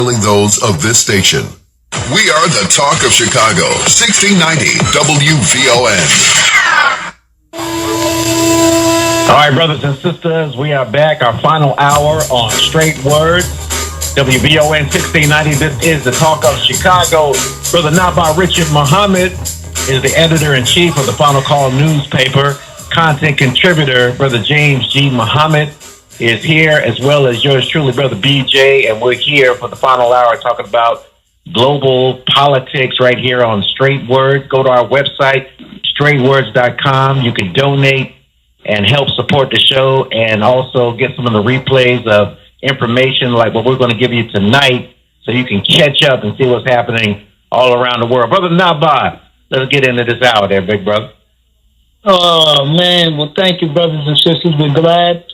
Those of this station. We are the talk of Chicago, 1690 WVON. All right, brothers and sisters, we are back. Our final hour on Straight Words, WVON 1690. This is the talk of Chicago. Brother Naba'a Richard Muhammad is the editor-in-chief of the Final Call newspaper. Content contributor, Brother James G. Muhammad, is here, as well as yours truly, Brother BJ, and we're here for the final hour talking about global politics right here on Straight Words. Go to our website, straightwords.com. You can donate and help support the show and also get some of the replays of information like what we're going to give you tonight so you can catch up and see what's happening all around the world. Brother Naba'a, let's get into this hour there, big brother. Oh, man. Well, thank you, brothers and sisters. We're glad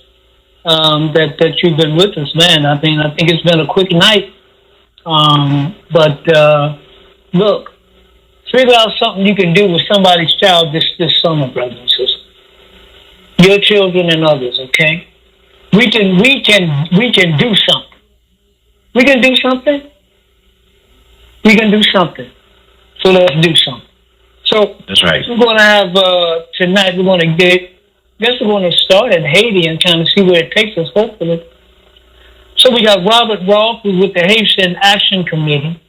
that you've been with us, man. I think it's been a quick night. But look, figure out something you can do with somebody's child this summer, brothers and sisters. Your children and others, okay? We can do something. We can do something. We can do something. So let's do something. So that's right. We're going to have tonight. We're going to start in Haiti and kind of see where it takes us, hopefully. So we got Robert Roth, who's with the Haiti Action Committee,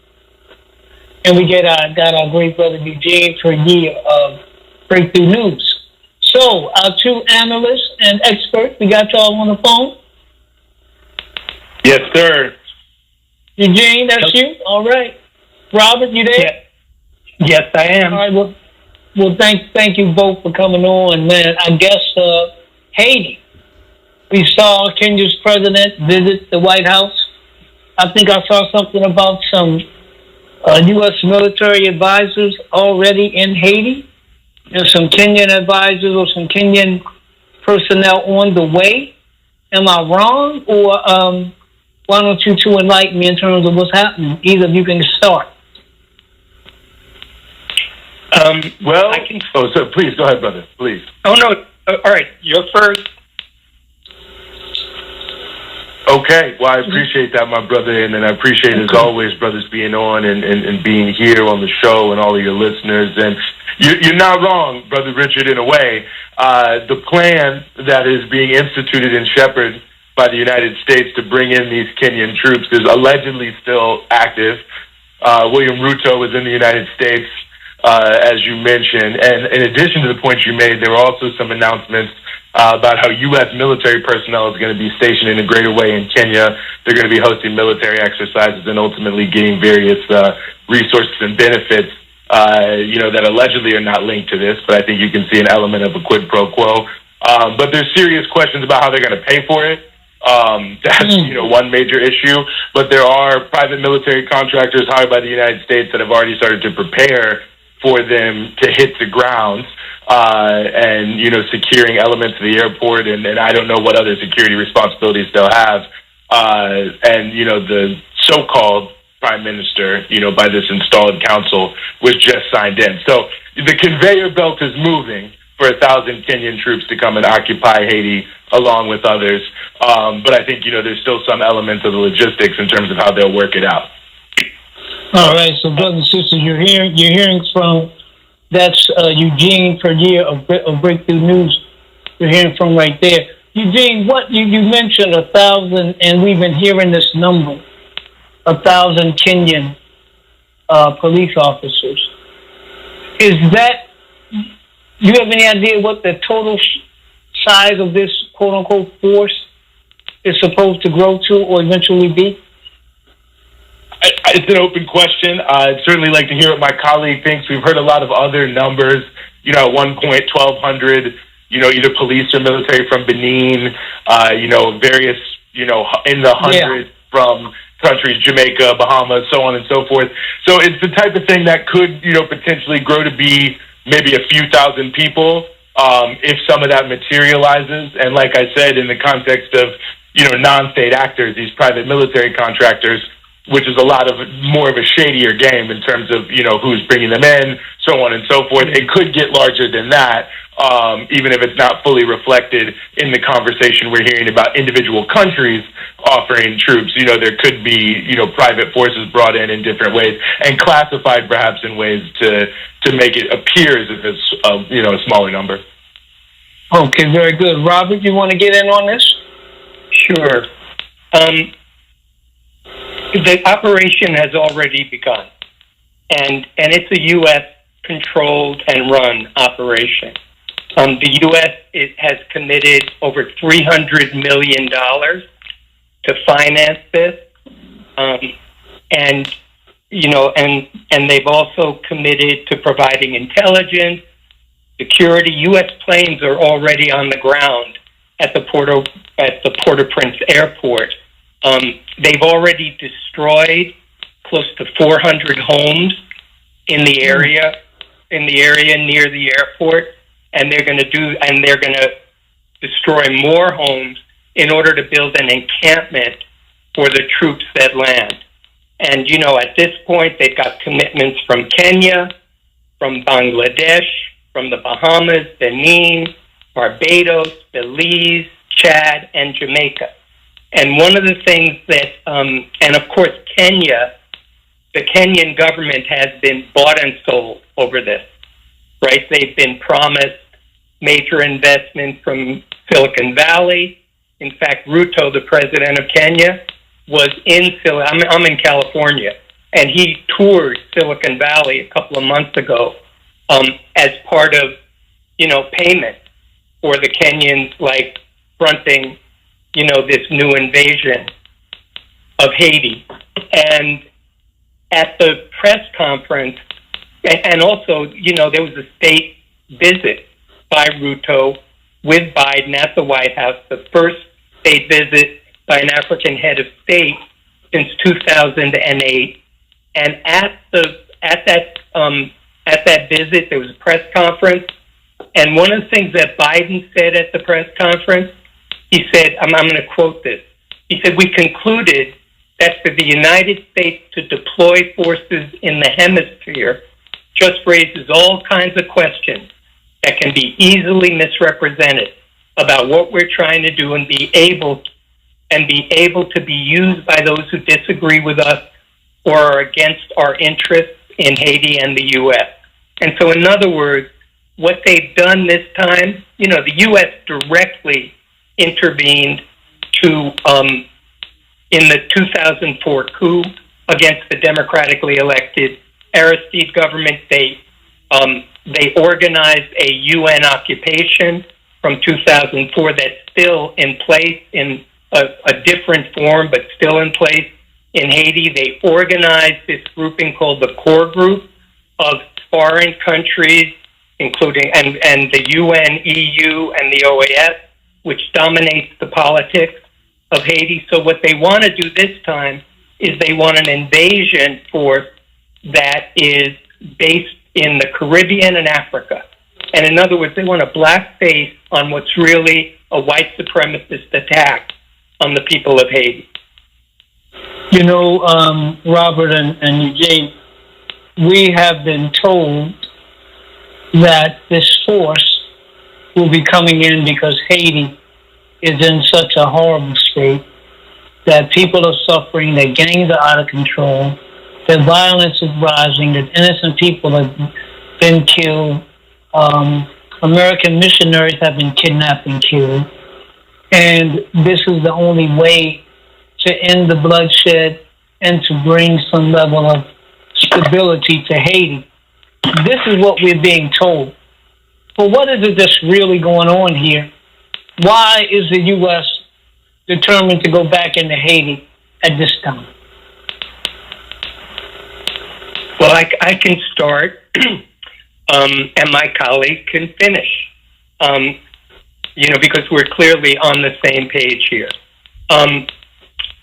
and we got our great brother Eugene Puryear of Breakthrough News. So our two analysts and experts, we got y'all on the phone. Yes, sir. Eugene, that's you. All right. Robert, you there? Yeah. Yes, I am. All right. Well, thank you both for coming on, man. I guess Haiti. We saw Kenya's president visit the White House. I think I saw something about some U.S. military advisors already in Haiti. There's some Kenyan advisors or some Kenyan personnel on the way. Am I wrong? Or why don't you two enlighten me in terms of what's happening? Either of you can start. Well, I can. Oh, so please go ahead, brother. Please. Oh no. All right, you're first. Okay. Well, I appreciate that, my brother, and I appreciate as always, brothers, being on and being here on the show and all of your listeners. And you're not wrong, Brother Richard. In a way, the plan that is being instituted and shepherded by the United States to bring in these Kenyan troops is allegedly still active. William Ruto is in the United States. As you mentioned, and in addition to the points you made, there were also some announcements about how U.S. military personnel is going to be stationed in a greater way in Kenya. They're going to be hosting military exercises and ultimately getting various resources and benefits, that allegedly are not linked to this, but I think you can see an element of a quid pro quo. But there's serious questions about how they're going to pay for it. That's, one major issue. But there are private military contractors hired by the United States that have already started to prepare for them to hit the ground, and, securing elements of the airport, and I don't know what other security responsibilities they'll have. And, the so-called prime minister, by this installed council was just signed in. So the conveyor belt is moving for 1,000 Kenyan troops to come and occupy Haiti along with others. But I think, there's still some elements of the logistics in terms of how they'll work it out. All right, so brothers and sisters, you're hearing from that's Eugene Puryear of Breakthrough News. You're hearing from right there. Eugene, what you mentioned 1,000, and we've been hearing this number, 1,000 Kenyan police officers. Is that? Do you have any idea what the total size of this quote unquote force is supposed to grow to or eventually be? It's an open question. I'd certainly like to hear what my colleague thinks. We've heard a lot of other numbers. At one point, 1,200, either police or military from Benin, various, in the hundreds from countries, Jamaica, Bahamas, so on and so forth. So it's the type of thing that could, potentially grow to be maybe a few thousand people if some of that materializes. And like I said, in the context of, non-state actors, these private military contractors, which is a lot of more of a shadier game in terms of, who's bringing them in, so on and so forth. It could get larger than that, even if it's not fully reflected in the conversation we're hearing about individual countries offering troops. There could be, private forces brought in different ways and classified perhaps in ways to make it appear as if it's, a smaller number. Okay, very good. Robert, you want to get in on this? Sure. The operation has already begun, and it's a U.S. controlled and run operation. The U.S. has committed over $300 million to finance this, and they've also committed to providing intelligence, security. U.S. planes are already on the ground at the Port-au-Prince airport. They've already destroyed close to 400 homes in the area near the airport, and they're going to destroy more homes in order to build an encampment for the troops that land. And at this point, they've got commitments from Kenya, from Bangladesh, from the Bahamas, Benin, Barbados, Belize, Chad, and Jamaica. And one of the things that, and of course, Kenya, the Kenyan government has been bought and sold over this, right? They've been promised major investment from Silicon Valley. In fact, Ruto, the president of Kenya, was I'm in California, and he toured Silicon Valley a couple of months ago as part of, payment for the Kenyans, fronting this new invasion of Haiti. And at the press conference, and also, there was a state visit by Ruto with Biden at the White House, the first state visit by an African head of state since 2008. And at that visit, there was a press conference. And one of the things that Biden said at the press conference, he said, I'm going to quote this. He said, "We concluded that for the United States to deploy forces in the hemisphere just raises all kinds of questions that can be easily misrepresented about what we're trying to do and be able to be used by those who disagree with us or are against our interests in Haiti and the U.S." And so, in other words, what they've done this time, the U.S. directly intervened in the 2004 coup against the democratically elected Aristide government. They organized a UN occupation from 2004 that's still in place in a different form, but still in place in Haiti. They organized this grouping called the Core Group of foreign countries, including and the UN, EU, and the OAS, which dominates the politics of Haiti. So what they want to do this time is they want an invasion force that is based in the Caribbean and Africa. And in other words, they want a black face on what's really a white supremacist attack on the people of Haiti. Robert and Eugene, we have been told that this force will be coming in because Haiti is in such a horrible state that people are suffering, that gangs are out of control, that violence is rising, that innocent people have been killed, American missionaries have been kidnapped and killed, and this is the only way to end the bloodshed and to bring some level of stability to Haiti. This is what we're being told. But what is it that's really going on here? Why is the U.S. determined to go back into Haiti at this time? Well, I can start, and my colleague can finish, because we're clearly on the same page here.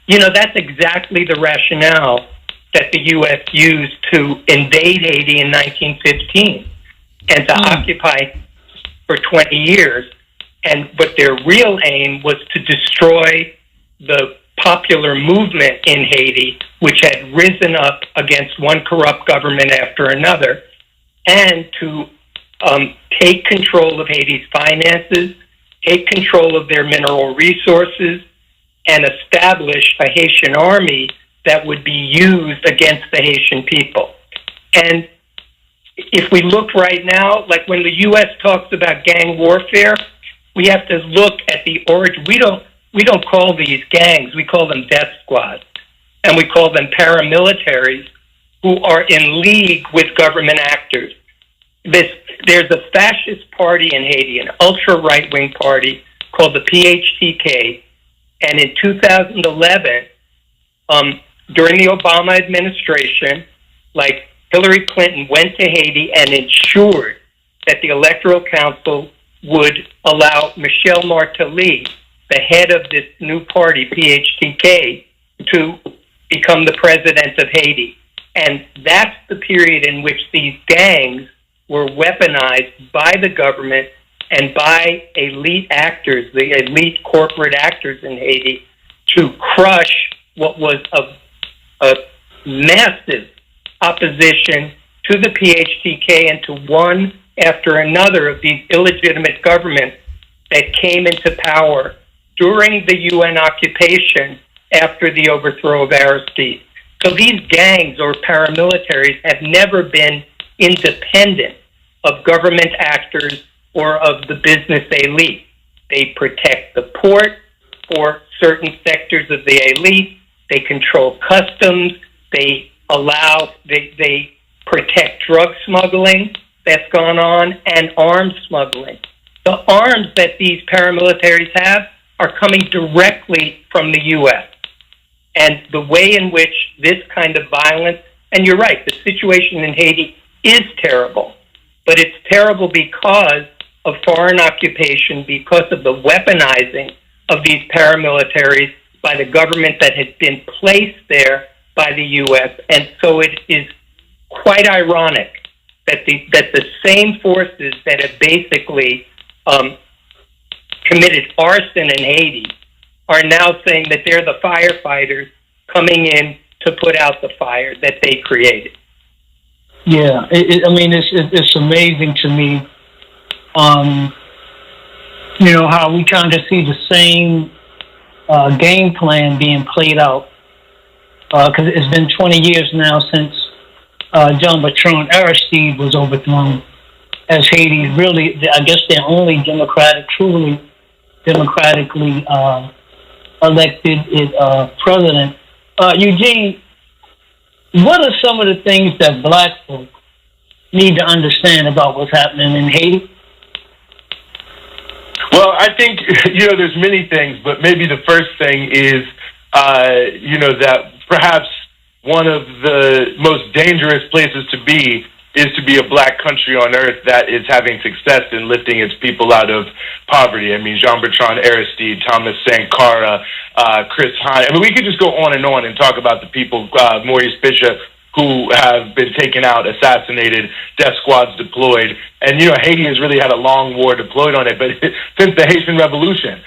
That's exactly the rationale that the U.S. used to invade Haiti in 1915 and to occupy for 20 years. But their real aim was to destroy the popular movement in Haiti, which had risen up against one corrupt government after another, and to take control of Haiti's finances, take control of their mineral resources, and establish a Haitian army that would be used against the Haitian people. And if we look right now, like when the U.S. talks about gang warfare, we have to look at the origin. We don't call these gangs, we call them death squads. And we call them paramilitaries who are in league with government actors. There's a fascist party in Haiti, an ultra-right-wing party called the PHTK. And in 2011, during the Obama administration, like Hillary Clinton went to Haiti and ensured that the Electoral Council would allow Michel Martelly, the head of this new party, PHTK, to become the president of Haiti. And that's the period in which these gangs were weaponized by the government and by elite actors, the elite corporate actors in Haiti, to crush what was a massive opposition to the PHTK and to one after another of these illegitimate governments that came into power during the UN occupation after the overthrow of Aristide. So these gangs or paramilitaries have never been independent of government actors or of the business elite. They protect the port for certain sectors of the elite. They control customs. They protect drug smuggling that's gone on and arms smuggling. The arms that these paramilitaries have are coming directly from the U.S. And the way in which this kind of violence, and you're right, the situation in Haiti is terrible, but it's terrible because of foreign occupation, because of the weaponizing of these paramilitaries by the government that has been placed there by the U.S. And so it is quite ironic that the same forces that have basically committed arson in Haiti are now saying that they're the firefighters coming in to put out the fire that they created. Yeah, it's amazing to me, how we kind of see the same game plan being played out, because it's been 20 years now since John Bertrand Aristide was overthrown, as Haiti really, I guess, their only truly democratically elected president. Eugene, what are some of the things that black folk need to understand about what's happening in Haiti? Well, I think, there's many things, but maybe the first thing is, that perhaps one of the most dangerous places to be is to be a black country on earth that is having success in lifting its people out of poverty. I mean, Jean-Bertrand Aristide, Thomas Sankara, Chris Hine. I mean, we could just go on and talk about the people, Maurice Bishop, who have been taken out, assassinated, death squads deployed. And, Haiti has really had a long war deployed on it. But since the Haitian Revolution,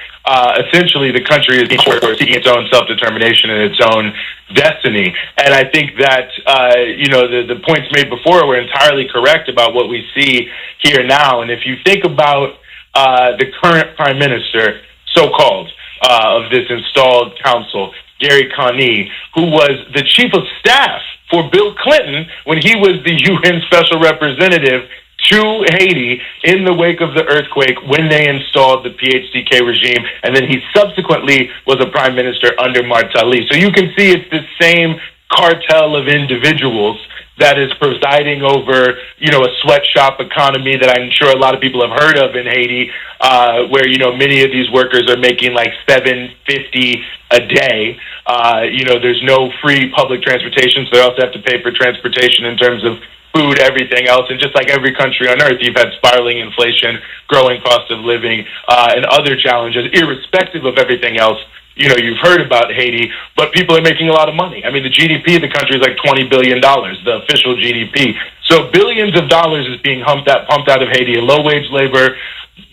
essentially the country is seeking its own self-determination and its own destiny. And I think that, the points made before were entirely correct about what we see here now. And if you think about the current prime minister, so-called, of this installed council, Gary Coney, who was the chief of staff for Bill Clinton when he was the UN Special Representative to Haiti in the wake of the earthquake when they installed the PHTK regime, and then he subsequently was a prime minister under Martelly. So you can see it's the same cartel of individuals that is presiding over, a sweatshop economy that I'm sure a lot of people have heard of in Haiti, where, many of these workers are making like $7.50 a day. There's no free public transportation, so they also have to pay for transportation in terms of food, everything else. And just like every country on earth, you've had spiraling inflation, growing cost of living, and other challenges, irrespective of everything else. You've heard about Haiti, but people are making a lot of money. I mean, the GDP of the country is like $20 billion, the official GDP. So billions of dollars is being pumped out of Haiti in low-wage labor,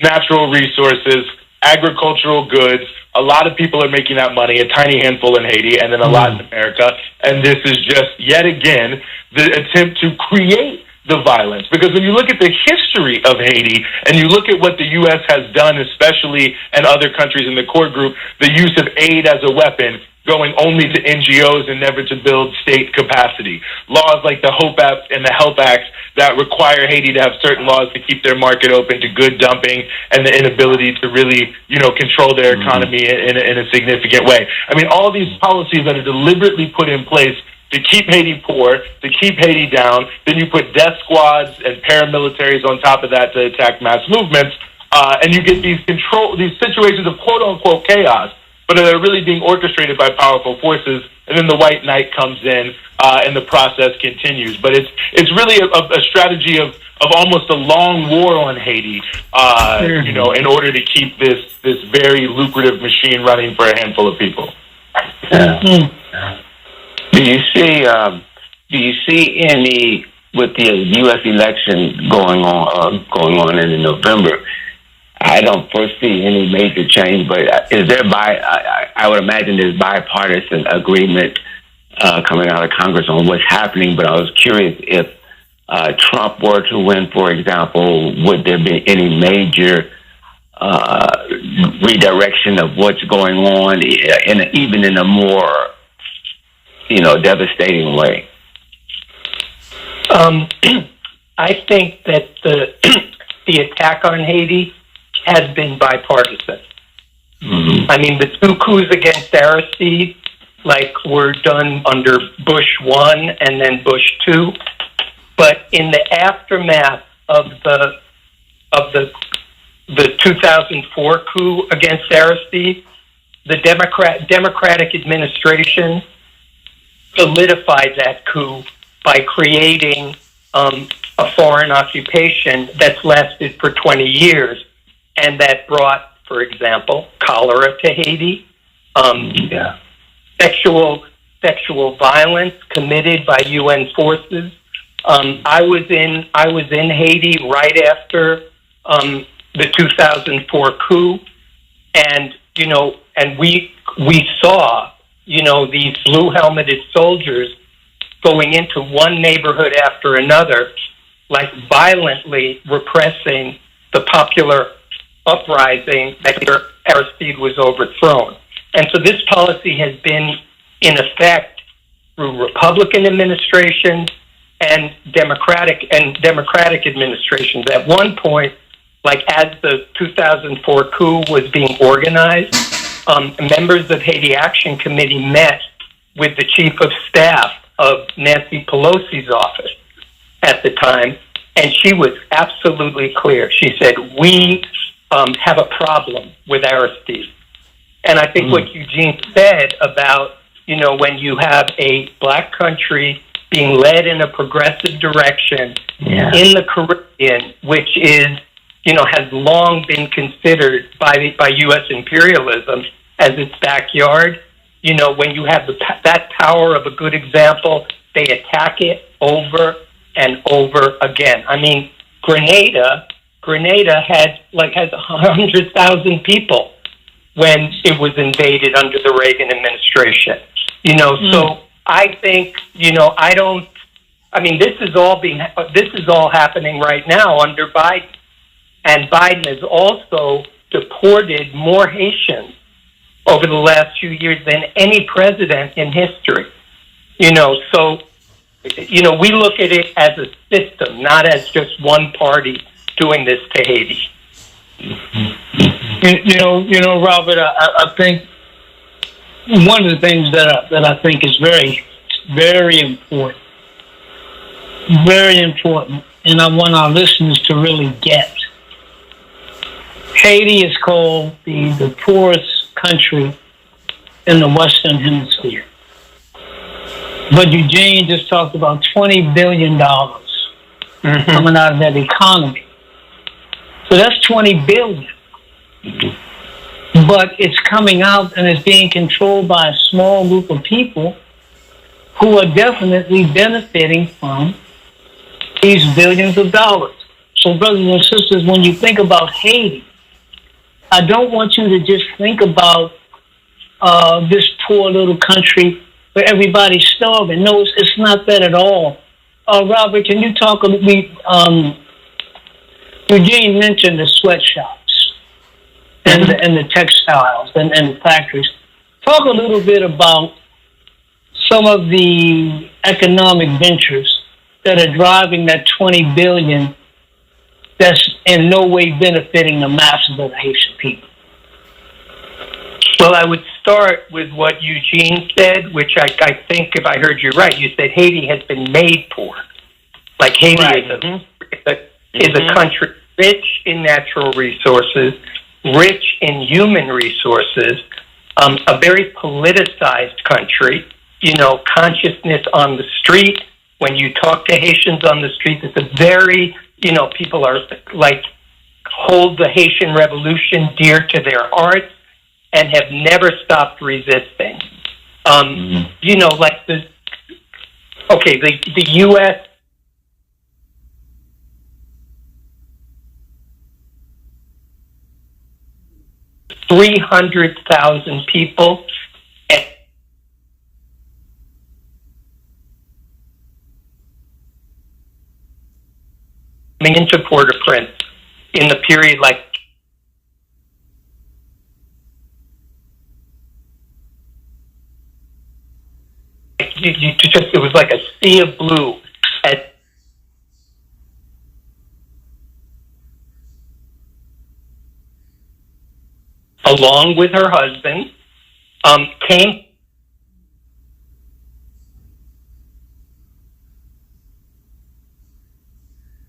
natural resources, agricultural goods, A lot of people are making that money, a tiny handful in Haiti and then a lot in America. And this is just, yet again, the attempt to create the violence. Because when you look at the history of Haiti and you look at what the U.S. has done, especially and other countries in the core group, the use of aid as a weapon, going only to NGOs and never to build state capacity. Laws like the HOPE Act and the HELP Act that require Haiti to have certain laws to keep their market open to good dumping and the inability to really, control their economy in a significant way. I mean, all these policies that are deliberately put in place to keep Haiti poor, to keep Haiti down. Then you put death squads and paramilitaries on top of that to attack mass movements, and you get these situations of quote-unquote chaos, but they're really being orchestrated by powerful forces, and then the white knight comes in, and the process continues. But it's really a strategy of almost a long war on Haiti, in order to keep this very lucrative machine running for a handful of people. Yeah. Do you see any, with the U.S. election going on in November? I don't foresee any major change, but is there I would imagine there's bipartisan agreement coming out of Congress on what's happening, but I was curious if Trump were to win, for example, would there be any major redirection of what's going on, even in a more, devastating way? I think that the attack on Haiti has been bipartisan. Mm-hmm. I mean, the two coups against Aristide, were done under Bush 1 and then Bush 2. But in the aftermath of the 2004 coup against Aristide, the Democratic administration solidified that coup by creating a foreign occupation that's lasted for 20 years, and that brought, for example, cholera to Haiti, sexual violence committed by UN forces. I was in Haiti right after the 2004 coup, and we saw these blue helmeted soldiers going into one neighborhood after another, violently repressing the popular uprising that Aristide was overthrown. And so this policy has been in effect through Republican administrations and Democratic administrations. At one point, as the 2004 coup was being organized, members of Haiti Action Committee met with the chief of staff of Nancy Pelosi's office at the time, and she was absolutely clear. She said, we have a problem with Aristide. And I think what Eugene said about, when you have a black country being led in a progressive direction in the Caribbean, which is, has long been considered by U.S. imperialism as its backyard. When you have that power of a good example, they attack it over and over again. I mean, Grenada has 100,000 people when it was invaded under the Reagan administration. So I think, this is all happening right now under Biden. And Biden has also deported more Haitians over the last few years than any president in history. So we look at it as a system, not as just one party doing this to Haiti. Robert, I think one of the things that I think is very, very important, and I want our listeners to really get. Haiti is called the poorest country in the Western Hemisphere. But Eugene just talked about $20 billion coming out of that economy. So that's $20 billion. But it's coming out and it's being controlled by a small group of people who are definitely benefiting from these billions of dollars. So brothers and sisters, when you think about Haiti, I don't want you to just think about this poor little country where everybody's starving. No, it's not that at all. Robert, can you talk a little bit? Eugene mentioned the sweatshops and the textiles and the factories. Talk a little bit about some of the economic ventures that are driving that $20 billion that's in no way benefiting the masses of the Haitian people. Well, I would start with what Eugene said, which I think, if I heard you right, you said Haiti has been made poor. Like Haiti is a country rich in natural resources, rich in human resources, a very politicized country, consciousness on the street. When you talk to Haitians on the street, it's a very, people are like, hold the Haitian revolution dear to their hearts and have never stopped resisting. Like the U.S. 300,000 people coming into Port-au-Prince in the period like it was like a sea of blue along with her husband, came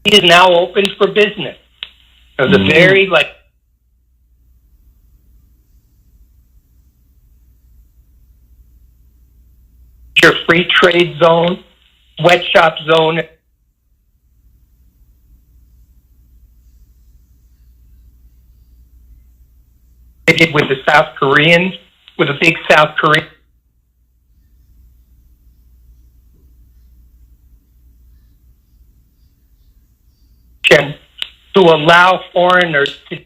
he is now open for business. It was a very your free trade zone, sweatshop zone. They did with the South Koreans, with a big South Korean. To allow foreigners to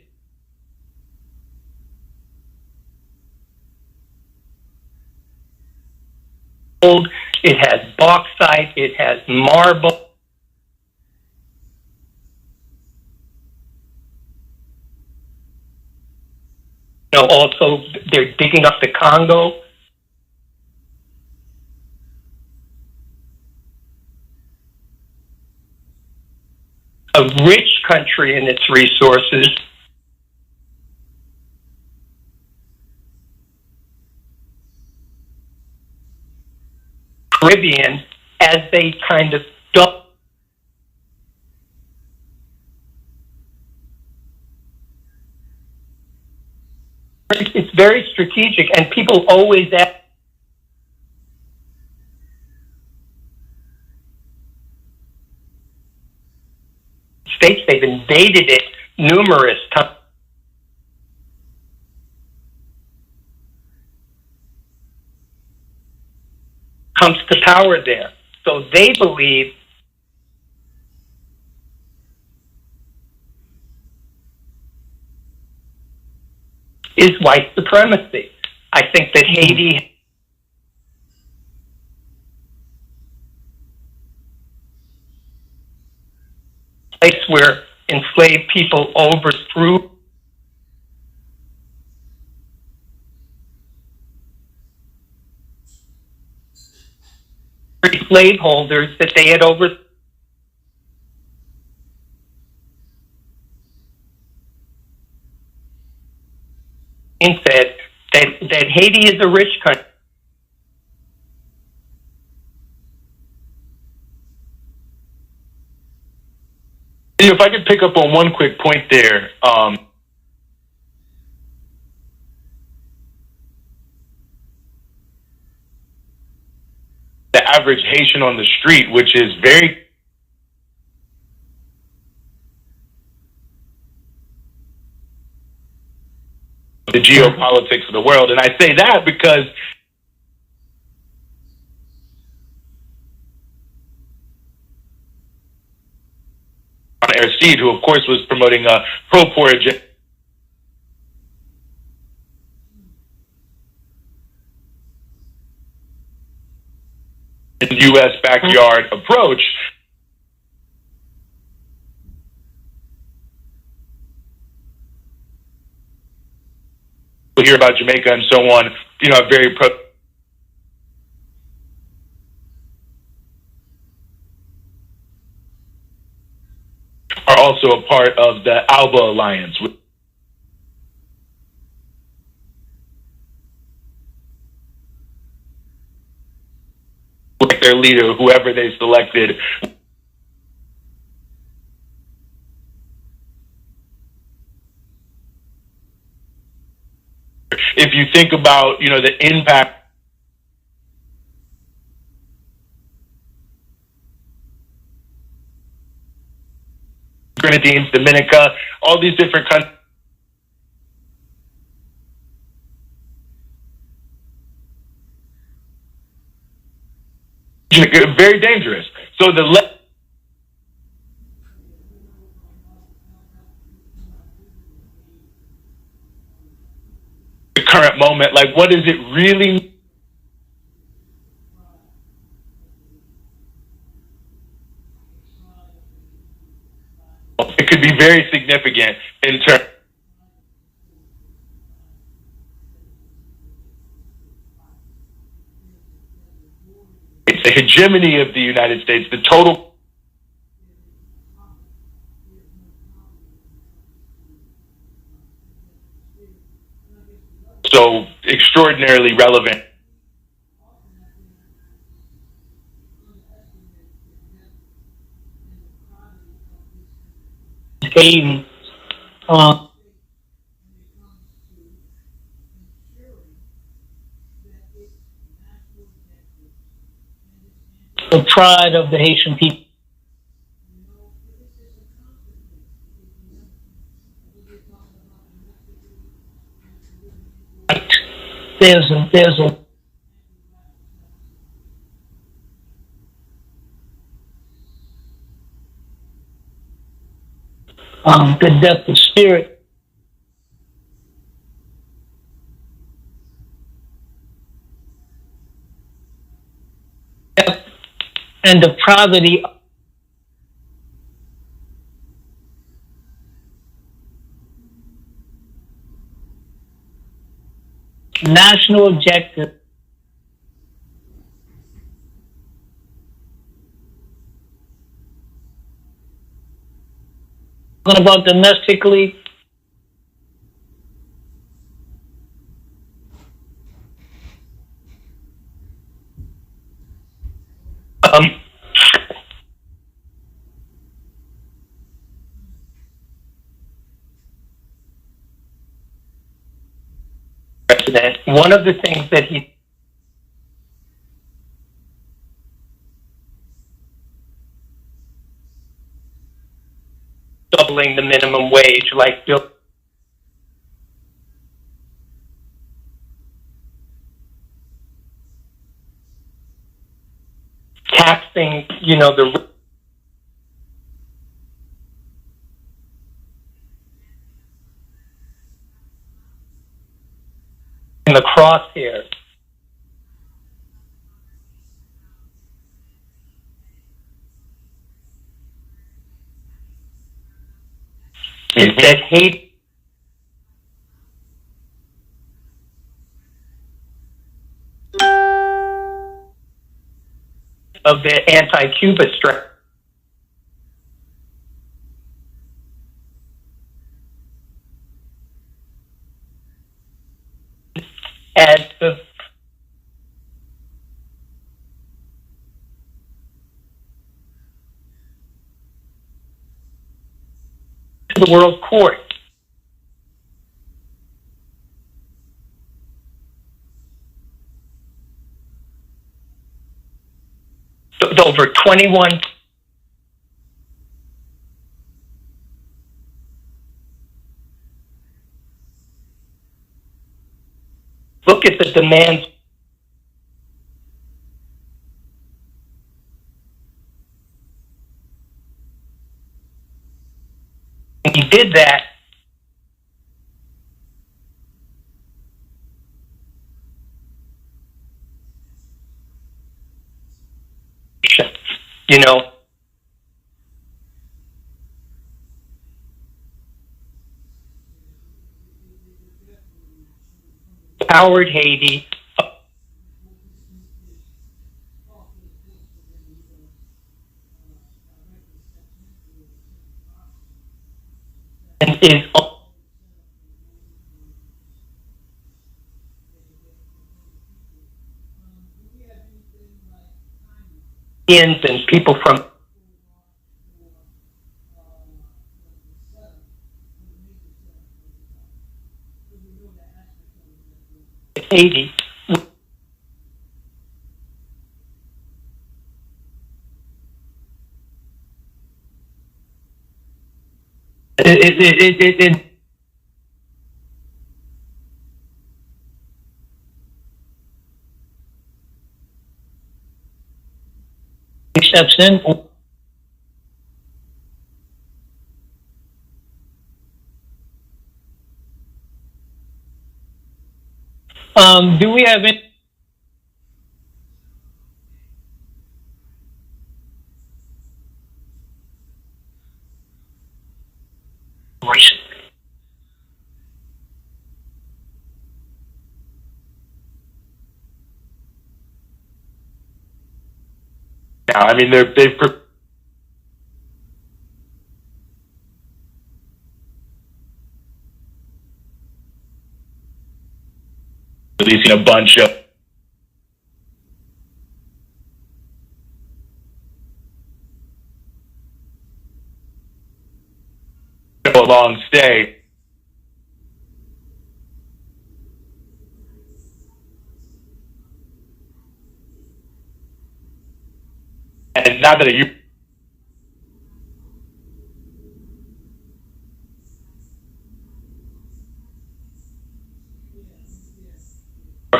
it has bauxite, it has marble. Also, they're digging up the Congo. A rich country in its resources. Caribbean, as they kind of dump. It's very strategic, and people always ask. States, they've invaded it numerous times. Comes to power there. So they believe is white supremacy. I think that Haiti place where enslaved people overthrew slaveholders that they had over. And said that Haiti is a rich country. If I could pick up on one quick point there, the average Haitian on the street, which is very the geopolitics of the world. And I say that because Aristide, who of course was promoting a pro-poor agenda, U.S. backyard approach. We'll hear about Jamaica and so on, are very are also a part of the ALBA alliance. With their leader, whoever they selected. If you think about, the impact Grenadines, Dominica, all these different countries. Very dangerous. So the current moment, like, what does it really? It could be very significant in terms. It's the hegemony of the United States, the total. So extraordinarily relevant. Haiti, the pride of the Haitian people. There's a the depth of spirit. And the poverty. National objective. Talking about domestically. President, one of the things that he doubling the minimum wage, like Bill. Taxing, the in the crosshairs. Is that hate of the anti-Cuba strategy. As the World Court. Over 21. Look at the demands. He did that. You know, Howard Haiti and is Indians and people from Haiti. It steps in do we have any Now, I mean, they've releasing a bunch of a long stay. And not that you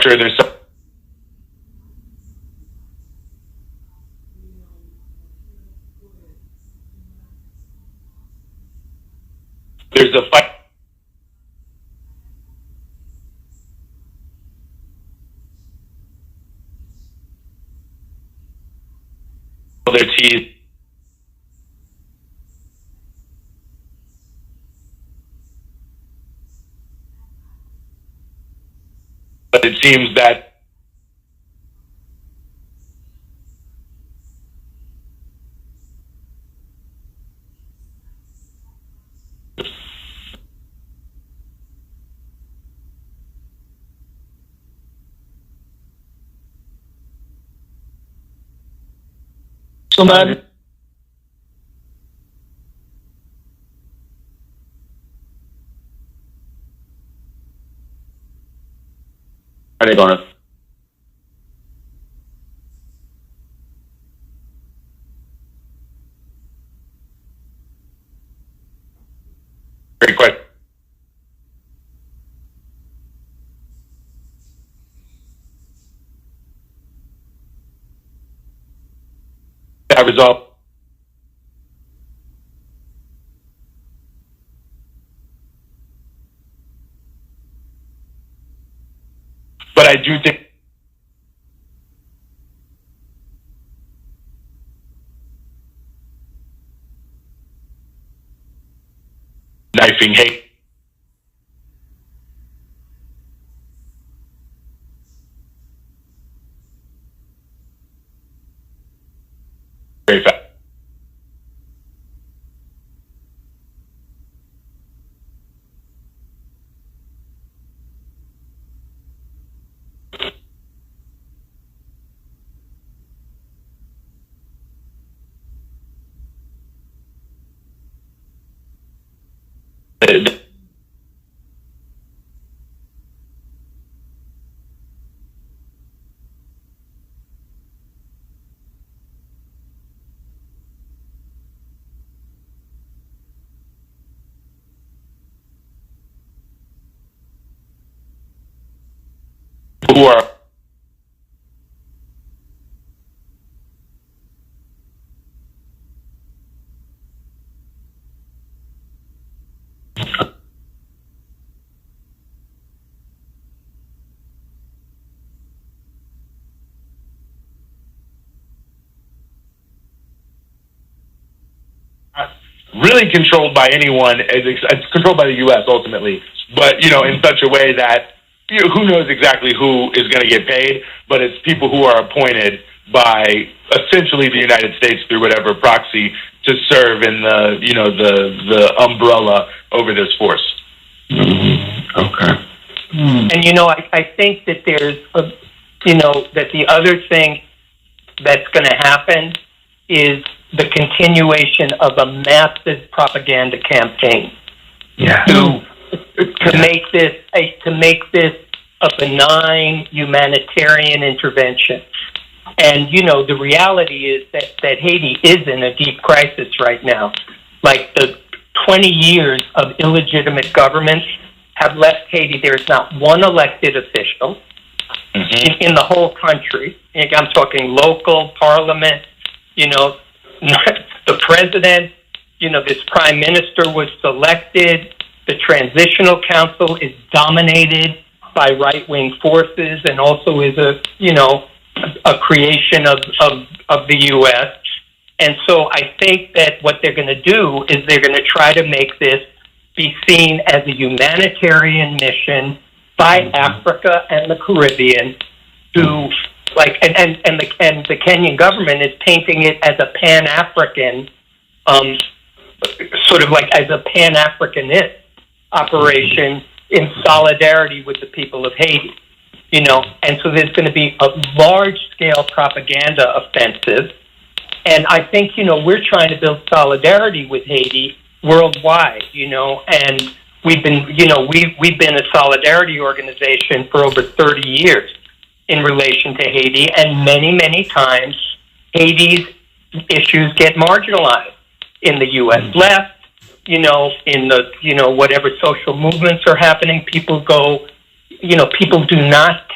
structure, there's a fight. Their teeth, but it seems that somebody? are they going to? Great question. That result. But I do think knifing hate very fast. Who are really controlled by anyone. It's controlled by the U.S. ultimately, but, you know, in such a way that, you know, who knows exactly who is going to get paid, but it's people who are appointed by essentially the United States through whatever proxy to serve in the, you know, the umbrella over this force. Mm-hmm. Okay. And, you know, I think that there's, you know, that the other thing that's going to happen is the continuation of a massive propaganda campaign to make this a benign humanitarian intervention. And, you know, the reality is that Haiti is in a deep crisis right now. Like, the 20 years of illegitimate government have left Haiti. There's not one elected official in the whole country. I'm talking local parliament, you know, the president, you know, this prime minister was selected. The transitional council is dominated by right-wing forces and also is a creation of the U.S. And so I think that what they're going to do is they're going to try to make this be seen as a humanitarian mission by Africa and the Caribbean to, like, and the Kenyan government is painting it as a Pan-African, sort of like as a Pan-Africanist operation in solidarity with the people of Haiti, you know. And so there's going to be a large-scale propaganda offensive. And I think, you know, we're trying to build solidarity with Haiti worldwide, you know, and we've been a solidarity organization for over 30 years in relation to Haiti, and many, many times Haiti's issues get marginalized in the U.S. left, you know, in the, you know, whatever social movements are happening, people go, you know, people do not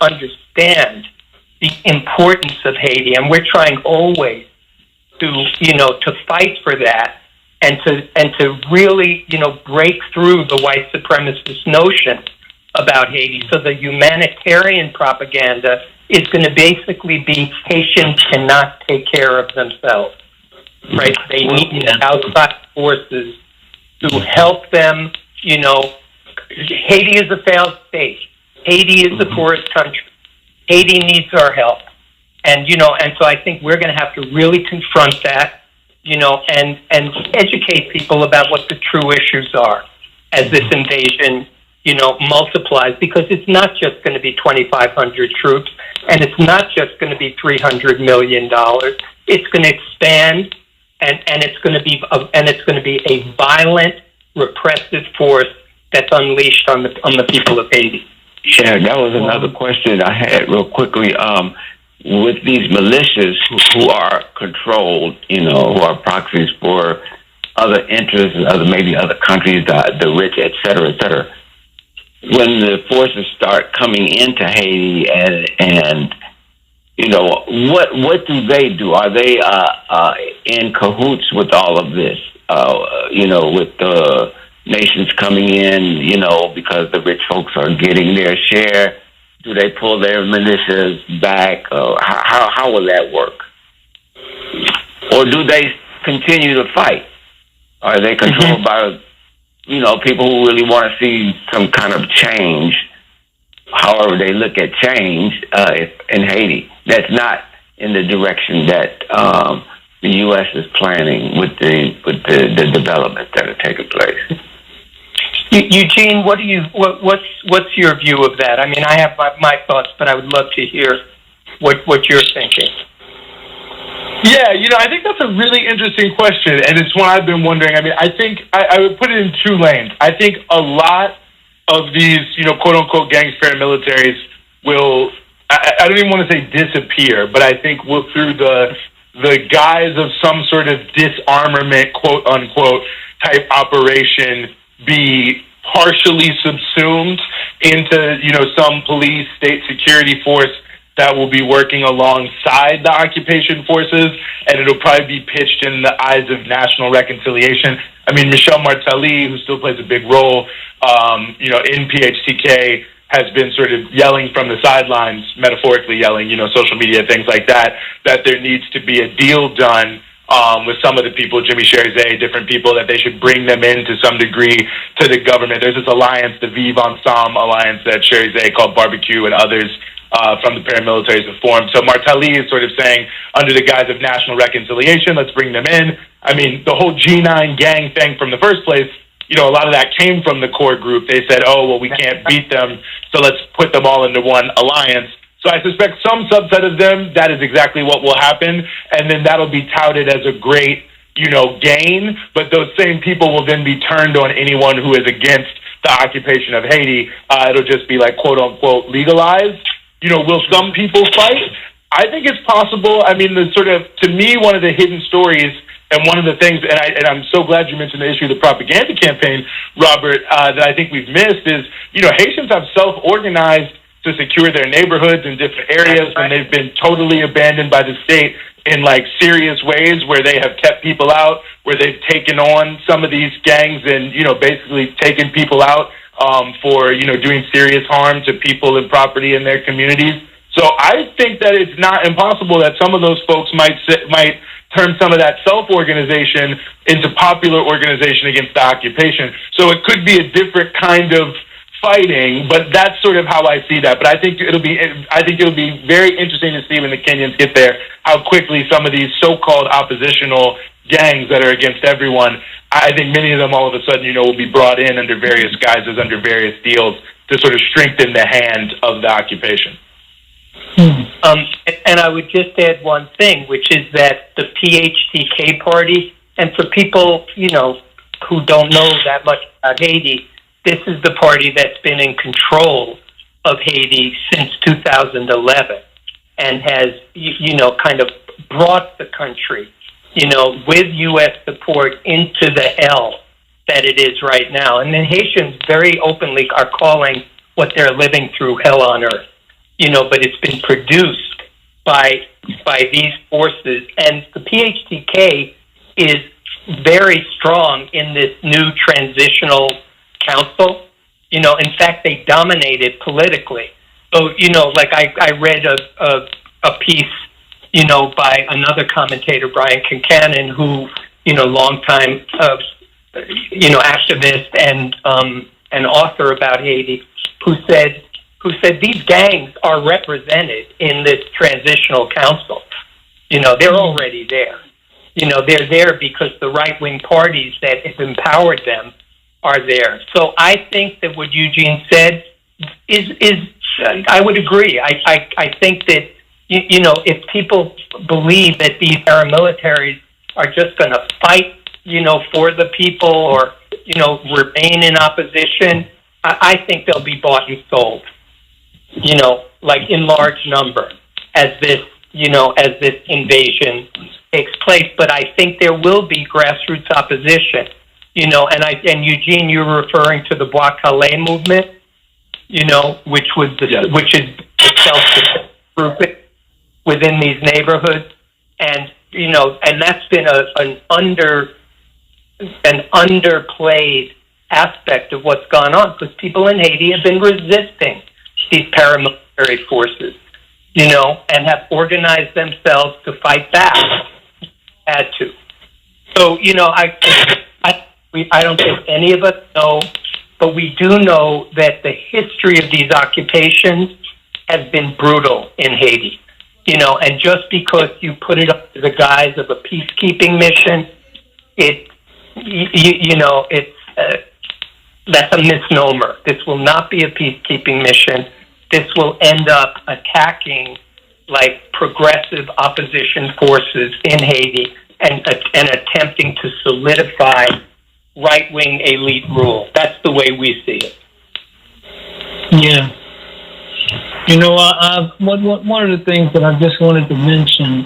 understand the importance of Haiti, and we're trying always to, you know, to fight for that and to really, you know, break through the white supremacist notion about Haiti. So the humanitarian propaganda is going to basically be Haitians cannot take care of themselves, right? They need outside forces to help them, you know. Haiti is a failed state. Haiti is a poorest country. Haiti needs our help. And, you know, and so I think we're going to have to really confront that, you know, and educate people about what the true issues are as this invasion, you know, multiplies, because it's not just going to be 2,500 troops, and it's not just going to be $300 million. It's going to expand, and it's going to be a violent, repressive force that's unleashed on the people of Haiti. Yeah, that was another question I had real quickly. With these militias who are controlled, you know, who are proxies for other interests and maybe other countries, the rich, et cetera, when the forces start coming into Haiti and you know, what do they do? Are they in cahoots with all of this? You know, with the nations coming in, you know, because the rich folks are getting their share. Do they pull their militias back? How will that work? Or do they continue to fight? Are they controlled by, you know, people who really want to see some kind of change, however they look at change in Haiti? That's not in the direction that the U.S. is planning with the developments that are taking place. Eugene, what's your view of that? I mean, I have my thoughts, but I would love to hear what you're thinking. Yeah, you know, I think that's a really interesting question, and it's one I've been wondering. I mean, I think I would put it in two lanes. I think a lot of these, you know, quote-unquote gangster militaries will, I don't even want to say disappear, but I think will, through the guise of some sort of disarmament, quote-unquote, type operation, be partially subsumed into, you know, some police, state security force that will be working alongside the occupation forces, and it'll probably be pitched in the eyes of national reconciliation. I mean, Michel Martelly, who still plays a big role, you know, in PHTK, has been sort of yelling from the sidelines, metaphorically yelling, you know, social media, things like that, that there needs to be a deal done with some of the people, Jimmy Cherizet, different people, that they should bring them in to some degree to the government. There's this alliance, the WVON AM alliance that Cherizet called Barbecue and others from the paramilitaries have formed. So Martelly is sort of saying, under the guise of national reconciliation, let's bring them in. I mean, the whole G9 gang thing from the first place, you know, a lot of that came from the core group. They said, oh, well, we can't beat them, so let's put them all into one alliance. So I suspect some subset of them, that is exactly what will happen, and then that'll be touted as a great, you know, gain, but those same people will then be turned on anyone who is against the occupation of Haiti. It'll just be like, quote-unquote, legalized. You know, will some people fight? I think it's possible. I mean, the sort of, to me, one of the hidden stories, and one of the things, and I'm so glad you mentioned the issue of the propaganda campaign, Robert, that I think we've missed is, you know, Haitians have self-organized to secure their neighborhoods in different areas when they've been totally abandoned by the state in, like, serious ways, where they have kept people out, where they've taken on some of these gangs and, you know, basically taken people out for, you know, doing serious harm to people and property in their communities. So I think that it's not impossible that some of those folks might turn some of that self-organization into popular organization against the occupation. So it could be a different kind of fighting, but that's sort of how I see that. But I think it'll be very interesting to see when the Kenyans get there, how quickly some of these so-called oppositional gangs that are against everyone, I think many of them all of a sudden, you know, will be brought in under various guises, under various deals to sort of strengthen the hand of the occupation. And I would just add one thing, which is that the PHTK party, and for people, you know, who don't know that much about Haiti, this is the party that's been in control of Haiti since 2011 and has, you know, kind of brought the country, you know, with U.S. support into the hell that it is right now. And then Haitians very openly are calling what they're living through hell on earth. You know, but it's been produced by these forces, and the PHTK is very strong in this new transitional council. You know, in fact, they dominate it politically. So, you know, like I read a piece, you know, by another commentator, Brian Kincannon, who, you know, longtime, you know, activist and an author about Haiti, who said these gangs are represented in this transitional council. You know, they're already there. You know, they're there because the right-wing parties that have empowered them are there. So I think that what Eugene said is I would agree. I think that, you know, if people believe that these paramilitaries are just going to fight, you know, for the people or, you know, remain in opposition, I think they'll be bought and sold. You know, like in large number as this, you know, as this invasion takes place. But I think there will be grassroots opposition, you know, and Eugene, you're referring to the Bois Calais movement, you know, which is self grouping within these neighborhoods. And, you know, and that's been an underplayed aspect of what's gone on because people in Haiti have been resisting these paramilitary forces, you know, and have organized themselves to fight back. Had to. So, you know, I don't think any of us know, but we do know that the history of these occupations has been brutal in Haiti, you know, and just because you put it up to the guise of a peacekeeping mission, that's a misnomer. This will not be a peacekeeping mission. This will end up attacking like progressive opposition forces in Haiti and attempting to solidify right-wing elite rule. That's the way we see it. Yeah. You know, one of the things that I just wanted to mention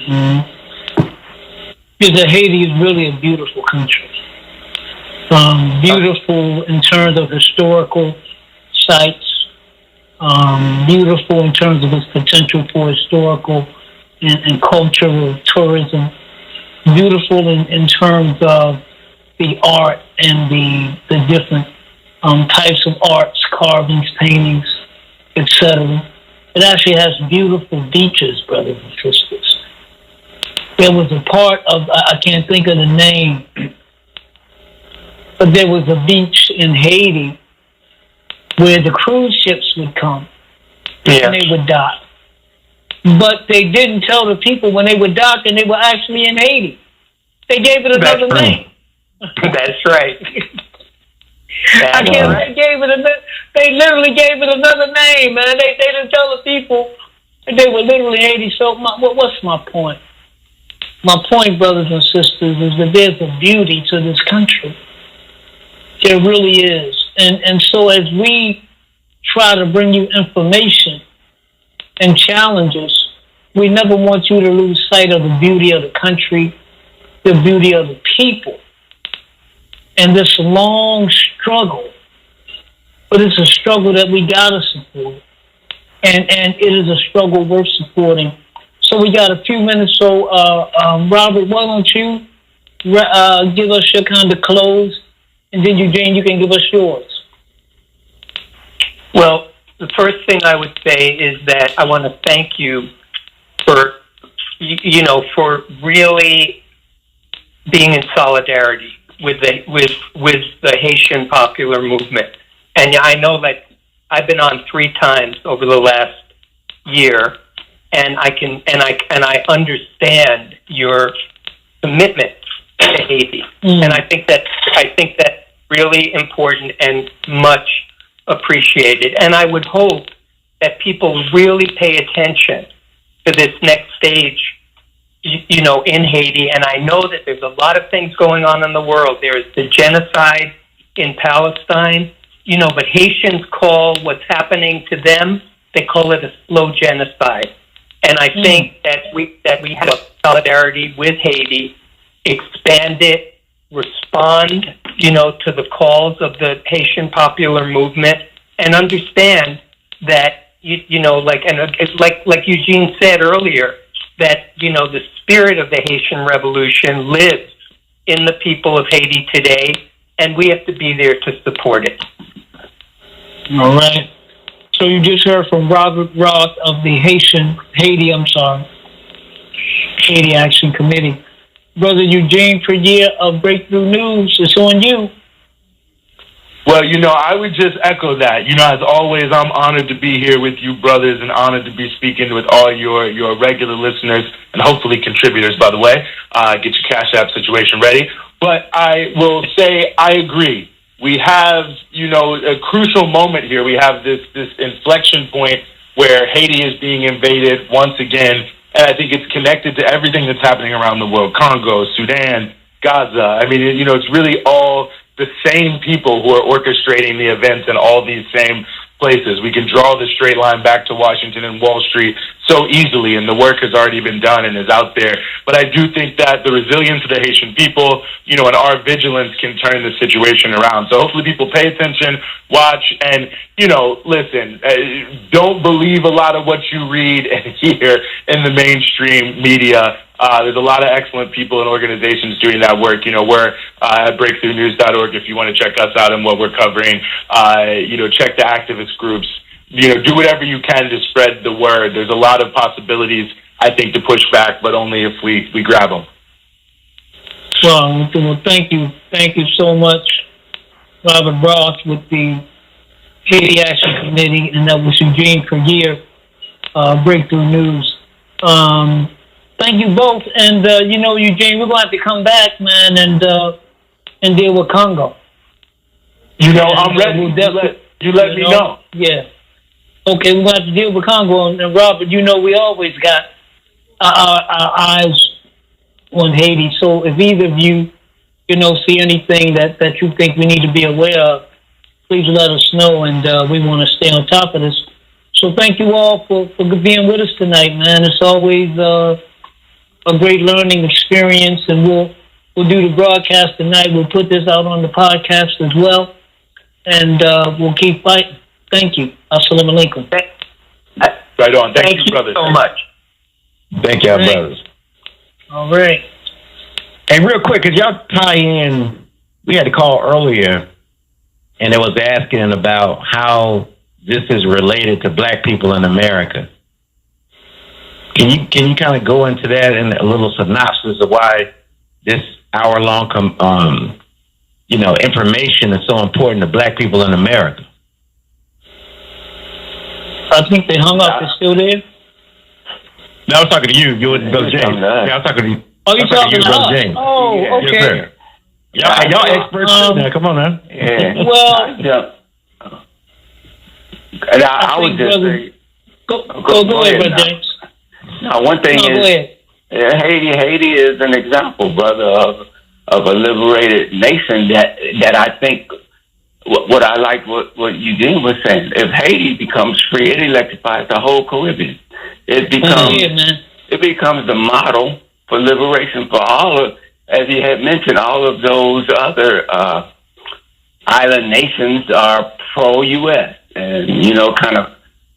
is that Haiti is really a beautiful country. Beautiful in terms of historical sites, beautiful in terms of its potential for historical and cultural tourism, beautiful in terms of the art and the different types of arts, carvings, paintings, etc. It actually has beautiful beaches, brothers and sisters. there was a part of, I can't think of the name, but there was a beach in Haiti where the cruise ships would come and they would dock. But they didn't tell the people when they would dock and they were actually in Haiti. They gave it another name. That's right. They literally gave it another name, man. They didn't tell the people that they were literally Haiti. So what's my point? My point, brothers and sisters, is that there's a beauty to this country. There really is. And so as we try to bring you information and challenges, we never want you to lose sight of the beauty of the country, the beauty of the people, and this long struggle. But it's a struggle that we gotta support, and it is a struggle worth supporting. So we got a few minutes. So Robert, why don't you give us your kind of close, and then Eugene, you can give us yours. Well, the first thing I would say is that I want to thank you for really being in solidarity with the Haitian popular movement. And I know that I've been on 3 times over the last year, and I understand your commitment to Haiti. And I think that's really important and much appreciated. And I would hope that people really pay attention to this next stage, in Haiti. And I know that there's a lot of things going on in the world. There's the genocide in Palestine, but Haitians call what's happening to them, they call it a slow genocide. And I think that we have a solidarity with Haiti, expand it, respond, to the calls of the Haitian popular movement, and understand that, like Eugene said earlier, that, the spirit of the Haitian Revolution lives in the people of Haiti today, and we have to be there to support it. All right. So you just heard from Robert Roth of the Haiti Action Committee. Brother Eugene Puryear of Breakthrough News, it's on you. Well, I would just echo that. As always, I'm honored to be here with you, brothers, and honored to be speaking with all your regular listeners and hopefully contributors, by the way. Get your Cash App situation ready. But I will say I agree. We have, a crucial moment here. We have this inflection point where Haiti is being invaded once again, and I think it's connected to everything that's happening around the world: Congo, Sudan, Gaza. I mean, it's really all the same people who are orchestrating the events in all these same places. We can draw the straight line back to Washington and Wall Street so easily, and the work has already been done and is out there. But I do think that the resilience of the Haitian people, and our vigilance can turn the situation around. So hopefully people pay attention, watch, and, listen, don't believe a lot of what you read and hear in the mainstream media. There's a lot of excellent people and organizations doing that work. We're at breakthroughnews.org if you want to check us out and what we're covering. Check the activist groups. Do whatever you can to spread the word. There's a lot of possibilities, I think, to push back, but only if we grab them. Well, thank you. Thank you so much, Robert Roth with the Haiti Action Committee, and that was Eugene Puryear, Breakthrough News. Thank you both, and Eugene, we're going to have to come back, man, and deal with Congo. I'm ready. You let me know. Yeah. Okay, we're going to have to deal with Congo, and Robert, we always got our eyes on Haiti. So if either of you, see anything that you think we need to be aware of, please let us know, and we want to stay on top of this. So thank you all for being with us tonight, man. It's always a great learning experience, and we'll do the broadcast tonight. We'll put this out on the podcast as well, and we'll keep fighting. Thank you. Assalamu alaikum. Right on. Thank you, brother. So much. Thank y'all, brothers. All right. Hey, real quick, could y'all tie in? We had a call earlier, and it was asking about how this is related to black people in America. Can you kind of go into that in a little synopsis of why this hour-long information is so important to Black people in America? I think they hung up. They're still there? No, I was talking to you. You and Brother James. Yeah, I was talking to you. Oh, you're talking to us? James. Oh, okay. Yes, sir. Y'all experts too now. Come on now. Yeah. Well, and I would just say, go ahead, Brother James. Now, one thing is, Haiti is an example, brother, of a liberated nation that I think. What I like what Eugene was saying. If Haiti becomes free, it electrifies the whole Caribbean. It becomes the model for liberation for all of, as he had mentioned, all of those other island nations are pro-U.S. and, kind of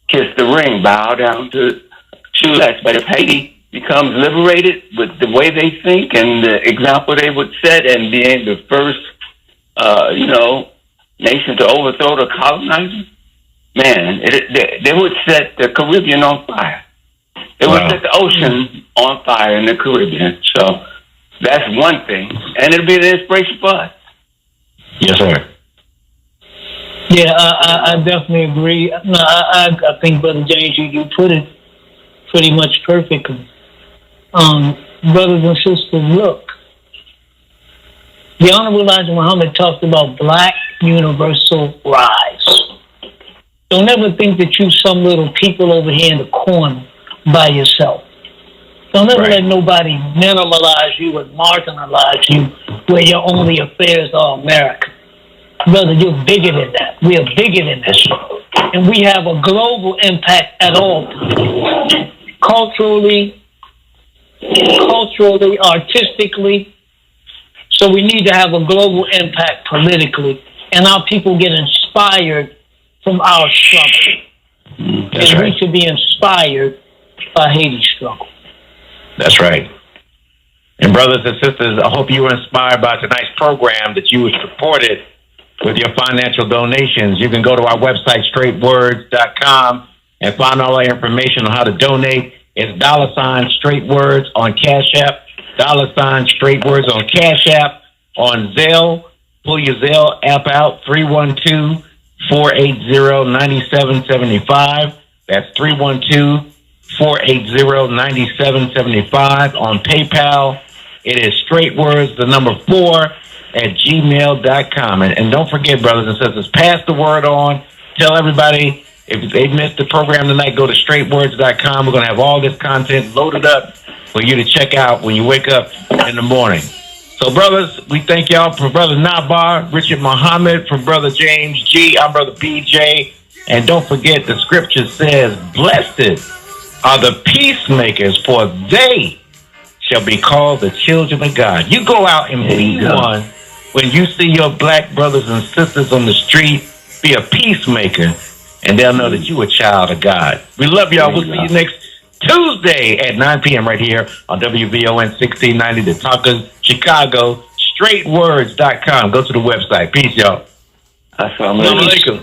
kiss the ring, bow down to shoeless. But if Haiti becomes liberated with the way they think and the example they would set and being the first, nation to overthrow the colonizers, man, they would set the Caribbean on fire. It would set the ocean on fire in the Caribbean. So that's one thing. And it'll be an inspiration for us. Yes, sir. Yeah, I definitely agree. No, I think, Brother James, you put it pretty much perfectly. Brothers and sisters, look. The Honorable Elijah Muhammad talked about Black universal rise. Don't ever think that you some little people over here in the corner by yourself. Don't ever let nobody minimalize you and marginalize you where your only affairs are America. Brother, you're bigger than that. We are bigger than that. And we have a global impact at all times. Culturally, artistically. So we need to have a global impact politically. And our people get inspired from our struggle. We should be inspired by Haiti's struggle. That's right. And brothers and sisters, I hope you were inspired by tonight's program, that you were supported with your financial donations. You can go to our website, straightwords.com, and find all our information on how to donate. It's $straightwords on Cash App, $straightwords on Cash App, on Zelle. Pull your Zelle app out, 312-480-9775. That's 312-480-9775. On PayPal, it is straightwords, 4 at gmail.com. And don't forget, brothers and sisters, pass the word on. Tell everybody, if they missed the program tonight, go to straightwords.com. We're going to have all this content loaded up for you to check out when you wake up in the morning. So, brothers, we thank y'all. For Brother Naba'a, Richard Muhammad, from Brother James G., I'm Brother BJ. And don't forget, the scripture says, blessed are the peacemakers, for they shall be called the children of God. You go out and be one. When you see your Black brothers and sisters on the street, be a peacemaker, and they'll know that you a child of God. We love y'all. We'll see you next Tuesday at 9 p.m. right here on WVON 1690, The Talkers, Chicago, straightwords.com. Go to the website. Peace, y'all. Assalamu alaikum.